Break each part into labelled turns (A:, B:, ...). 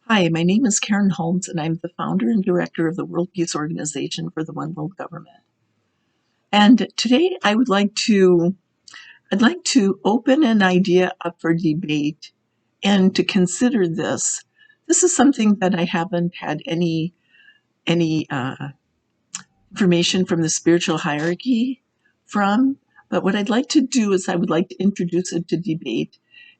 A: Hi, my name is Karen Holmes, and I'm the founder and director of the World Peace Organization for the One World Government. And today I'd like to open an idea up for debate and to consider this. This is something that I haven't had any information from the spiritual hierarchy from, but what I'd like to do is I would like to introduce it to debate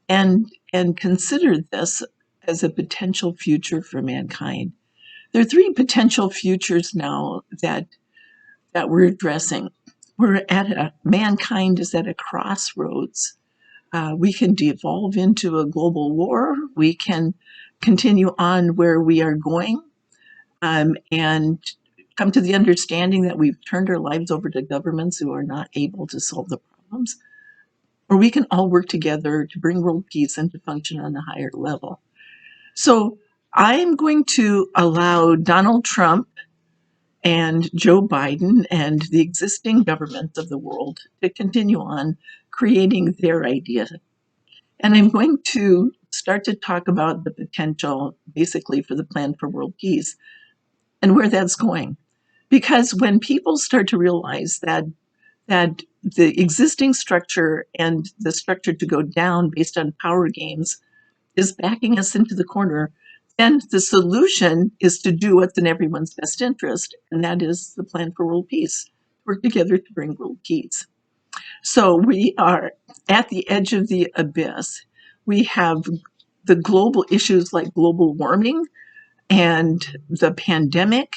A: and consider this as a potential future for mankind. There are three potential futures now that we're addressing. Mankind is at a crossroads. We can devolve into a global war. We can continue on where we are going, and come to the understanding that we've turned our lives over to governments who are not able to solve the problems. Or we can all work together to bring world peace and to function on a higher level. So I'm going to allow Donald Trump and Joe Biden and the existing governments of the world to continue on creating their idea. And I'm going to start to talk about the potential, basically, for the plan for world peace and where that's going. Because when people start to realize that the existing structure and the structure to go down based on power games is backing us into the corner, and the solution is to do what's in everyone's best interest, and that is the plan for world peace. Work together to bring world peace. So we are at the edge of the abyss. We have the global issues like global warming and the pandemic.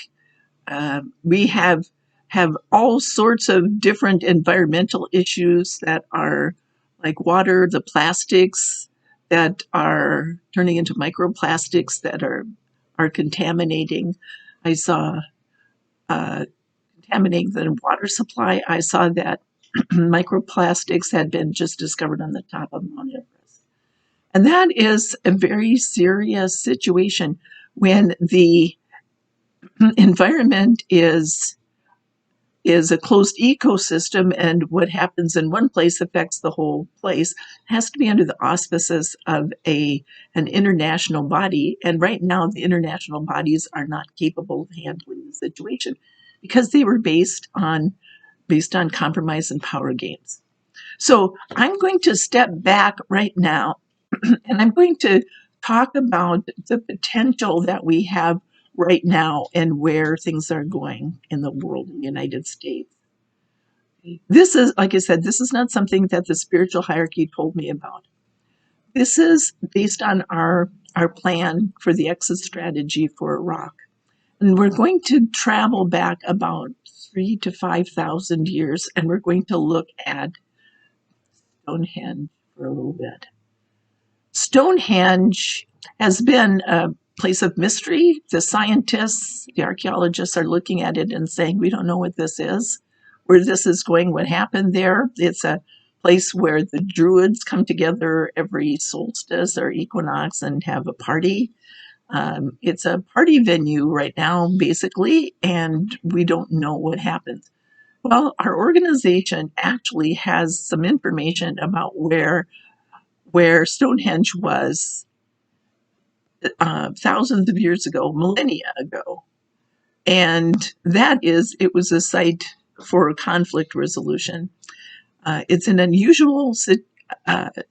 A: We have all sorts of different environmental issues that are like water, the plastics that are turning into microplastics that are contaminating. I saw contaminating the water supply. I saw that microplastics had been just discovered on the top of Mount Everest. And that is a very serious situation when the environment is a closed ecosystem, and what happens in one place affects the whole place. It has to be under the auspices of an international body, and right now the international bodies are not capable of handling the situation because they were based on compromise and power games. So I'm going to step back right now and I'm going to talk about the potential that we have right now and where things are going in the world, in the United States. This is, like I said, this is not something that the spiritual hierarchy told me about. This is based on our plan for the exit strategy for Iraq. And we're going to travel back about 3,000 to 5,000 years, and we're going to look at Stonehenge for a little bit. Stonehenge has been a place of mystery. The scientists, the archaeologists are looking at it and saying, we don't know what this is, where this is going, what happened there. It's a place where the Druids come together every solstice or equinox and have a party. It's a party venue right now, basically, and we don't know what happens. Well, our organization actually has some information about where Stonehenge was thousands of years ago, millennia ago. And it was a site for conflict resolution. It's an unusual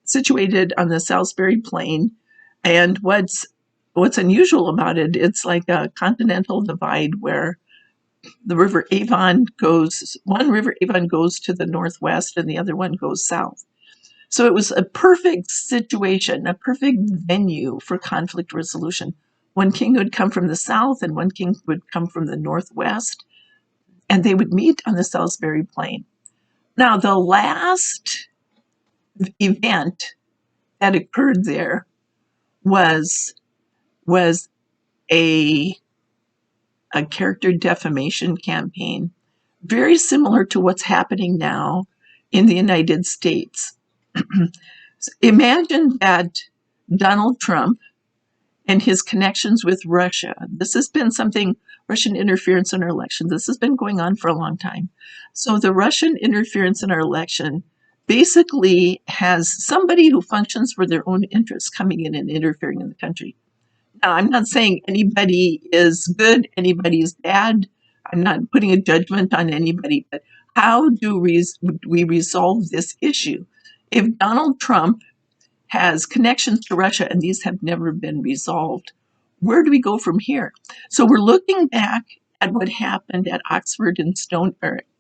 A: situated on the Salisbury Plain. And what's unusual about it, it's like a continental divide where the river Avon one river Avon goes to the northwest and the other one goes south. So it was a perfect situation, a perfect venue for conflict resolution. One king would come from the south and one king would come from the northwest, and they would meet on the Salisbury Plain. Now, the last event that occurred there was a character defamation campaign, very similar to what's happening now in the United States. Imagine that Donald Trump and his connections with Russia. This has been something, Russian interference in our election. This has been going on for a long time. So the Russian interference in our election basically has somebody who functions for their own interests coming in and interfering in the country. Now, I'm not saying anybody is good, anybody is bad. I'm not putting a judgment on anybody, but how do we resolve this issue? If Donald Trump has connections to Russia and these have never been resolved, where do we go from here? So we're looking back at what happened at Oxford and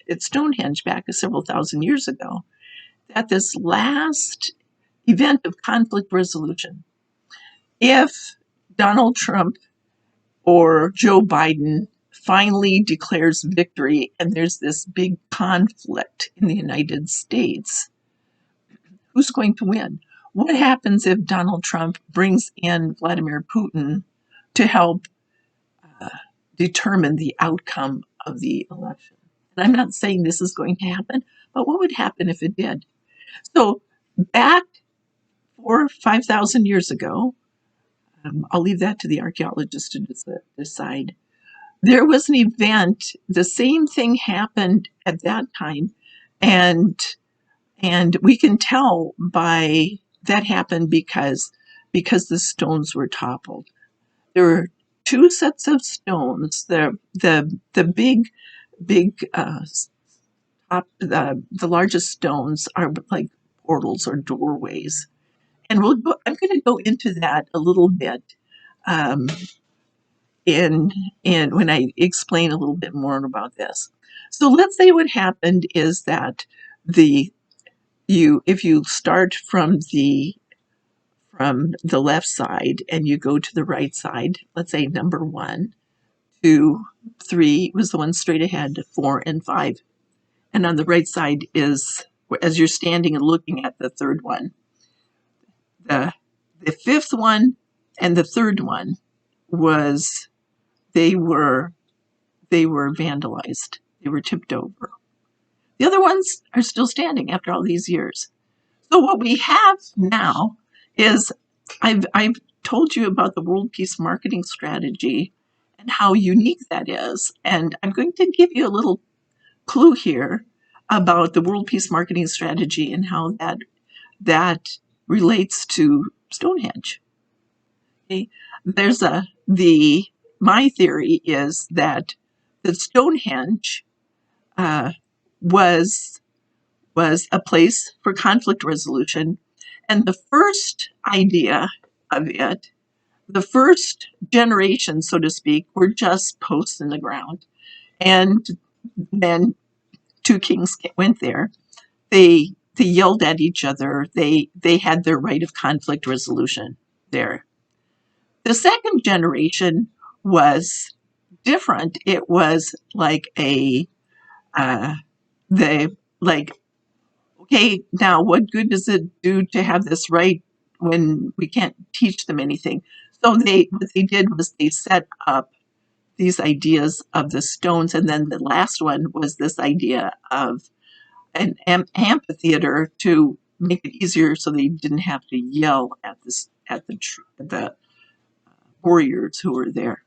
A: at Stonehenge back several thousand years ago, at this last event of conflict resolution. If Donald Trump or Joe Biden finally declares victory and there's this big conflict in the United States, who's going to win? What happens if Donald Trump brings in Vladimir Putin to help uh, determine the outcome of the election? And I'm not saying this is going to happen, but what would happen if it did? So back 5,000 years ago, I'll leave that to the archaeologists to decide. There was an event, the same thing happened at that time, and we can tell by that happened because the stones were toppled. There were two sets of stones. The big top, the largest stones are like portals or doorways, and I'm going to go into that a little bit um, in when I explain a little bit more about this. So let's say what happened is that the if you start from the left side and you go to the right side, let's say number 1, 2, 3 was the one straight ahead, 4 and 5. And on the right side is, as you're standing and looking at the third one, the fifth one and the third one was they were vandalized. They were tipped over. The other ones are still standing after all these years. So what we have now is I've told you about the world peace marketing strategy and how unique that is. And I'm going to give you a little clue here about the world peace marketing strategy and how that relates to Stonehenge. Okay? My theory is that the Stonehenge uh, was a place for conflict resolution. And the first idea of it, the first generation, so to speak, were just posts in the ground. And then 2 kings went there. They yelled at each other. They had their right of conflict resolution there. The second generation was different. It was like they like, okay, now what good does it do to have this right when we can't teach them anything? So what they did was they set up these ideas of the stones, and then the last one was this idea of an amphitheater to make it easier, so they didn't have to yell at the warriors who were there.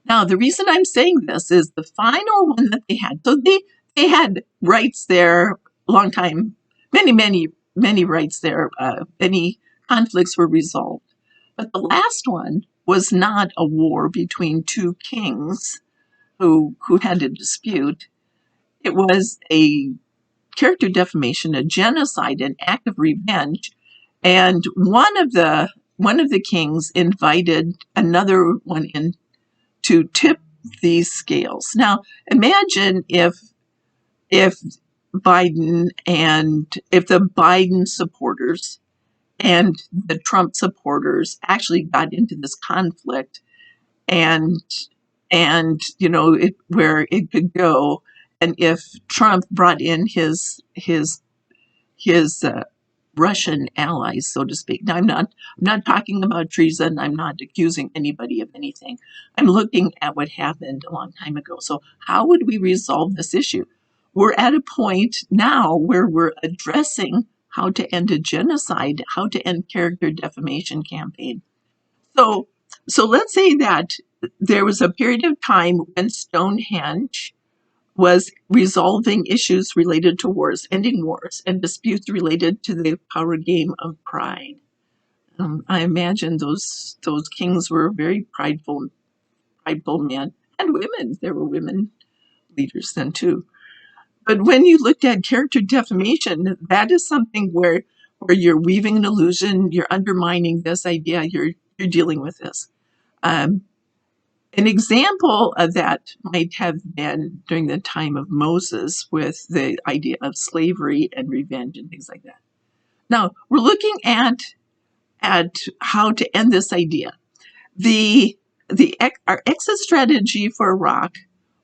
A: Now, the reason I'm saying this is the final one that they had. So they had rights there a long time, many rights there. Any conflicts were resolved. But the last one was not a war between 2 kings who had a dispute. It was a character defamation, a genocide, an act of revenge. And one of the kings invited another one in to tip these scales. Now, imagine if Biden and if the Biden supporters and the Trump supporters actually got into this conflict, and where it could go, and if Trump brought in his Russian allies, so to speak. Now, I'm not talking about treason. I'm not accusing anybody of anything. I'm looking at what happened a long time ago. So how would we resolve this issue? We're at a point now where we're addressing how to end a genocide, how to end character defamation campaign. So let's say that there was a period of time when Stonehenge was resolving issues related to wars, ending wars, and disputes related to the power game of pride. I imagine those kings were very prideful men and women. There were women leaders then too. But when you looked at character defamation, that is something where you're weaving an illusion, you're undermining this idea, you're dealing with this. Um, an example of that might have been during the time of Moses with the idea of slavery and revenge and things like that. Now we're looking at how to end this idea. Our exit strategy for Iraq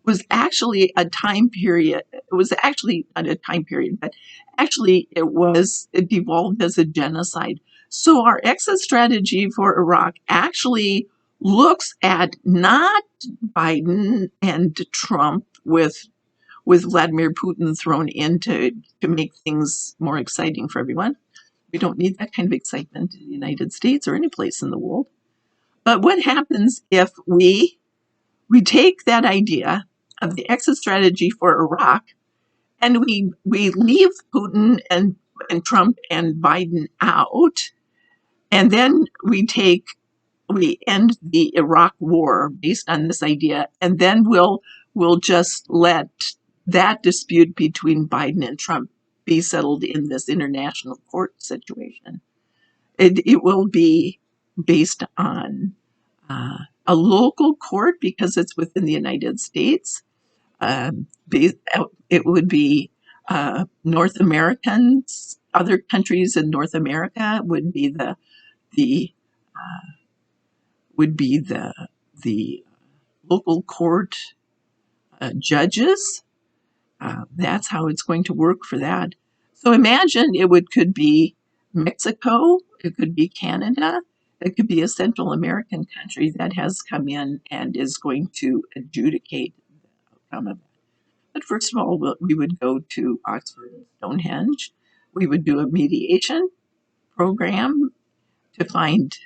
A: was actually a time period. It was actually not a time period, but actually it devolved as a genocide. So our exit strategy for Iraq actually looks at not Biden and Trump with Vladimir Putin thrown in to make things more exciting for everyone. We don't need that kind of excitement in the United States or any place in the world. But what happens if we take that idea of the exit strategy for Iraq and we leave Putin and Trump and Biden out, and then we end the Iraq war based on this idea, and then we'll just let that dispute between Biden and Trump be settled in this international court situation. It will be based on a local court because it's within the United States. It would be North Americans, other countries in North America would be the would be the local court judges. That's how it's going to work for that. So imagine could be Mexico, it could be Canada, it could be a Central American country that has come in and is going to adjudicate the outcome of it. But first of all, we would go to Oxford and Stonehenge. We would do a mediation program to find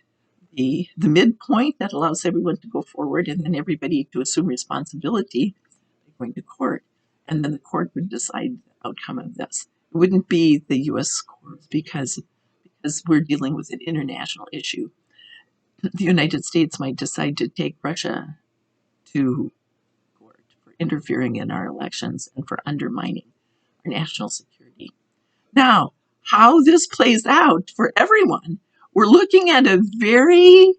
A: the midpoint that allows everyone to go forward and then everybody to assume responsibility going to court. And then the court would decide the outcome of this. It wouldn't be the U.S. courts because we're dealing with an international issue. The United States might decide to take Russia to court for interfering in our elections and for undermining our national security. Now, how this plays out for everyone, we're looking at a very,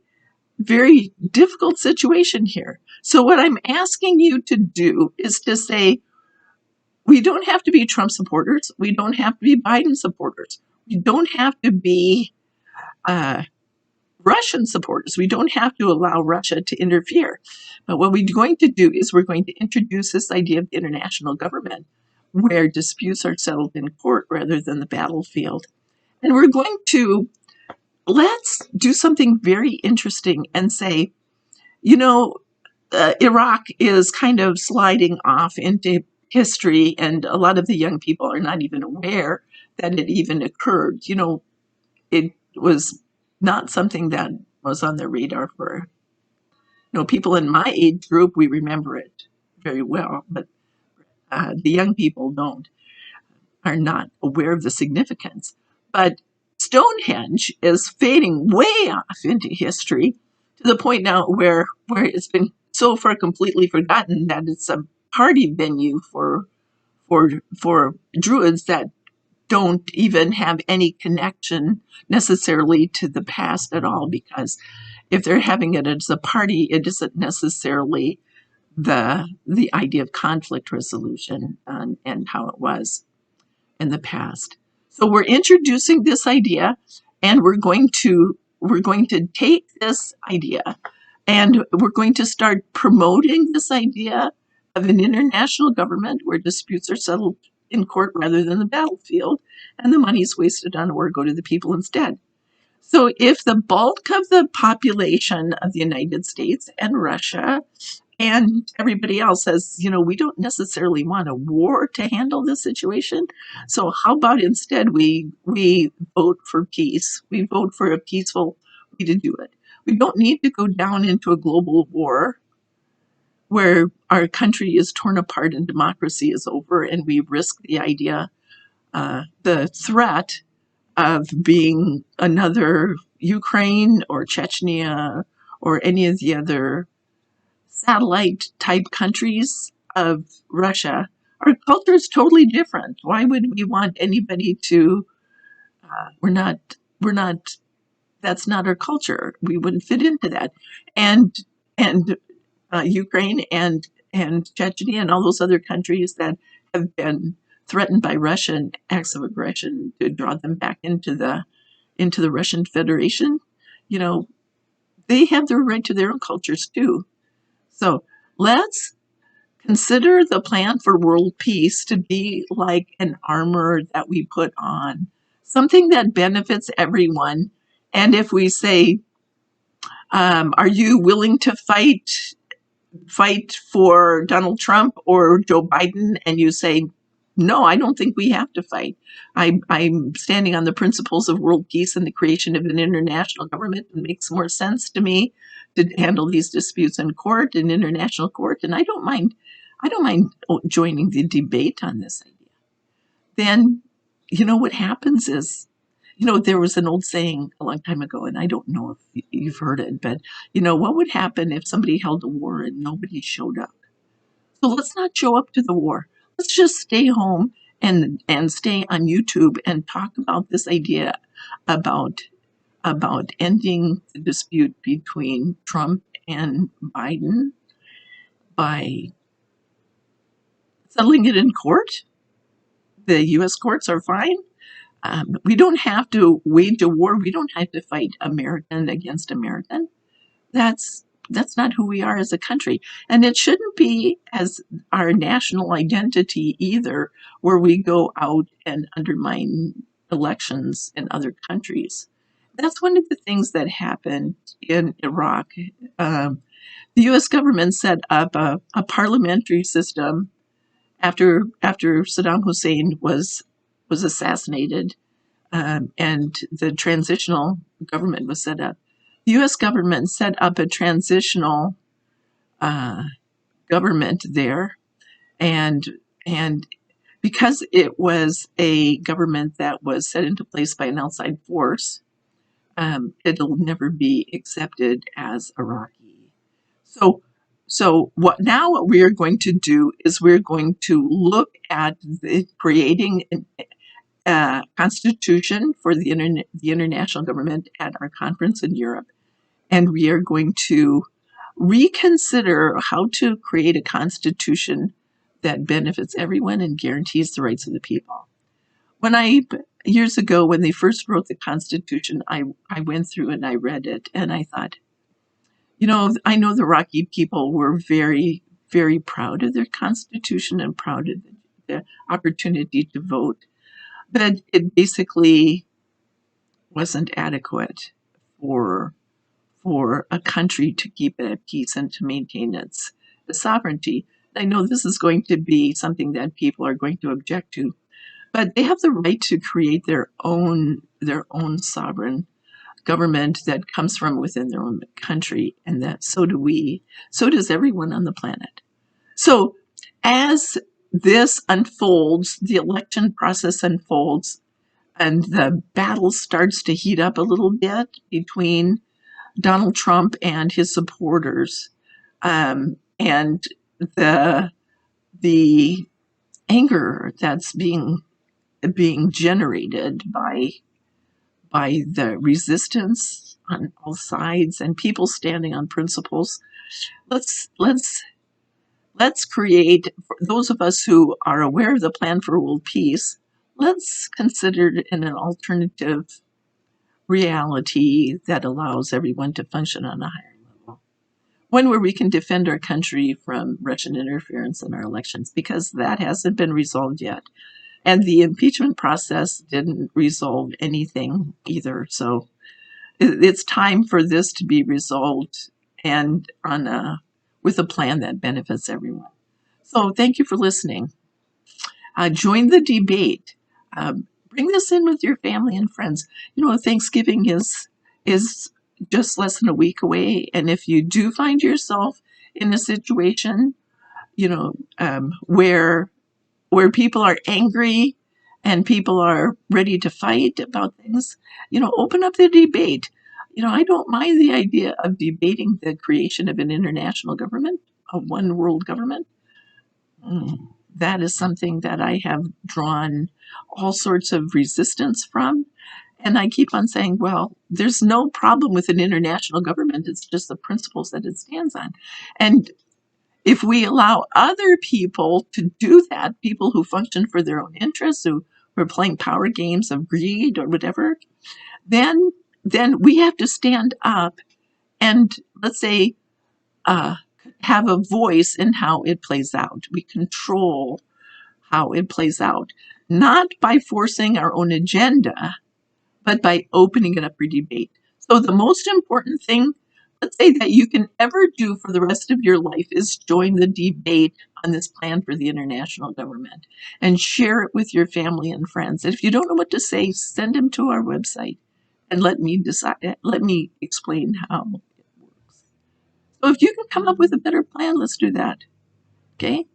A: very difficult situation here. So what I'm asking you to do is to say, we don't have to be Trump supporters. We don't have to be Biden supporters. We don't have to be Russian supporters. We don't have to allow Russia to interfere. But what we're going to do is we're going to introduce this idea of international government where disputes are settled in court rather than the battlefield. And we're going to let's do something very interesting and say, Iraq is kind of sliding off into history, and a lot of the young people are not even aware that it even occurred. It was not something that was on their radar for people in my age group. We remember it very well, but the young people are not aware of the significance. But Stonehenge is fading way off into history to the point now where it's been so far completely forgotten that it's a party venue for Druids that don't even have any connection necessarily to the past at all, because if they're having it as a party, it isn't necessarily the idea of conflict resolution and how it was in the past. So we're introducing this idea, and we're going to take this idea and we're going to start promoting this idea of an international government where disputes are settled in court rather than the battlefield, and the money is wasted on war go to the people instead. So if the bulk of the population of the United States and Russia and everybody else says, we don't necessarily want a war to handle this situation. So how about instead we vote for peace? We vote for a peaceful way to do it. We don't need to go down into a global war where our country is torn apart and democracy is over, and we risk the idea, the threat of being another Ukraine or Chechnya or any of the other satellite type countries of Russia. Our culture is totally different. Why would we want anybody to? We're not. We're not. That's not our culture. We wouldn't fit into that. And and Ukraine and Chechnya and all those other countries that have been threatened by Russian acts of aggression to draw them back into the Russian Federation, you know, they have their right to their own cultures too. So let's consider the plan for world peace to be like an armor that we put on, something that benefits everyone. And if we say, are you willing to fight for Donald Trump or Joe Biden, and you say, no, I don't think we have to fight. I'm standing on the principles of world peace and the creation of an international government. It makes more sense to me to handle these disputes in court, in international court, and I don't mind. I don't mind joining the debate on this idea. Then, what happens is, there was an old saying a long time ago, and I don't know if you've heard it, but what would happen if somebody held a war and nobody showed up? So let's not show up to the war. Let's just stay home and stay on YouTube and talk about this idea about ending the dispute between Trump and Biden by settling it in court. The U.S. courts are fine. We don't have to wage a war. We don't have to fight American against American. That's not who we are as a country. And it shouldn't be as our national identity either, where we go out and undermine elections in other countries. That's one of the things that happened in Iraq. The U.S. government set up a parliamentary system after Saddam Hussein was assassinated, and the transitional government was set up. The U.S. government set up a transitional government there, and because it was a government that was set into place by an outside force, it'll never be accepted as Iraqi. So what we are going to do is we're going to look at creating a constitution for the international government at our conference in Europe. And we are going to reconsider how to create a constitution that benefits everyone and guarantees the rights of the people. Years ago, when they first wrote the Constitution, I went through and I read it, and I thought, I know the Iraqi people were very, very proud of their Constitution and proud of the opportunity to vote, but it basically wasn't adequate for a country to keep it at peace and to maintain its sovereignty. I know this is going to be something that people are going to object to, but they have the right to create their own sovereign government that comes from within their own country, and that so do we. So does everyone on the planet. So as this unfolds, the election process unfolds, and the battle starts to heat up a little bit between Donald Trump and his supporters, and the anger that's being generated by the resistance on all sides and people standing on principles. Let's create, for those of us who are aware of the plan for world peace, let's consider it in an alternative reality that allows everyone to function on a higher level. One where we can defend our country from Russian interference in our elections, because that hasn't been resolved yet. And the impeachment process didn't resolve anything either. So it's time for this to be resolved and with a plan that benefits everyone. So thank you for listening. Join the debate. Bring this in with your family and friends. Thanksgiving is just less than a week away, and if you do find yourself in a situation, where people are angry and people are ready to fight about things, open up the debate. I don't mind the idea of debating the creation of an international government, a one world government. That is something that I have drawn all sorts of resistance from. And I keep on saying, well, there's no problem with an international government. It's just the principles that it stands on. And if we allow other people to do that, people who function for their own interests, who are playing power games of greed or whatever, then we have to stand up and, let's say, uh, have a voice in how it plays out. We control how it plays out, not by forcing our own agenda, but by opening it up for debate. So the most important thing, let's say, that you can ever do for the rest of your life is join the debate on this plan for the international government and share it with your family and friends. And if you don't know what to say, send them to our website and let me decide, let me explain how it works. So if you can come up with a better plan, let's do that. Okay?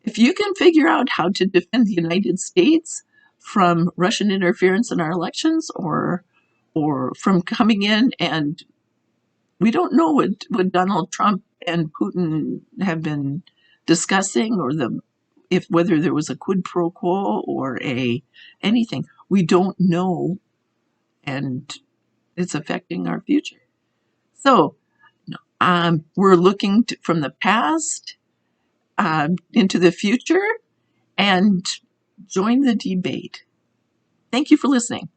A: If you can figure out how to defend the United States from Russian interference in our elections, or from coming in, and we don't know what Donald Trump and Putin have been discussing, or if whether there was a quid pro quo or anything. We don't know, and it's affecting our future. So we're looking from the past into the future, and join the debate. Thank you for listening.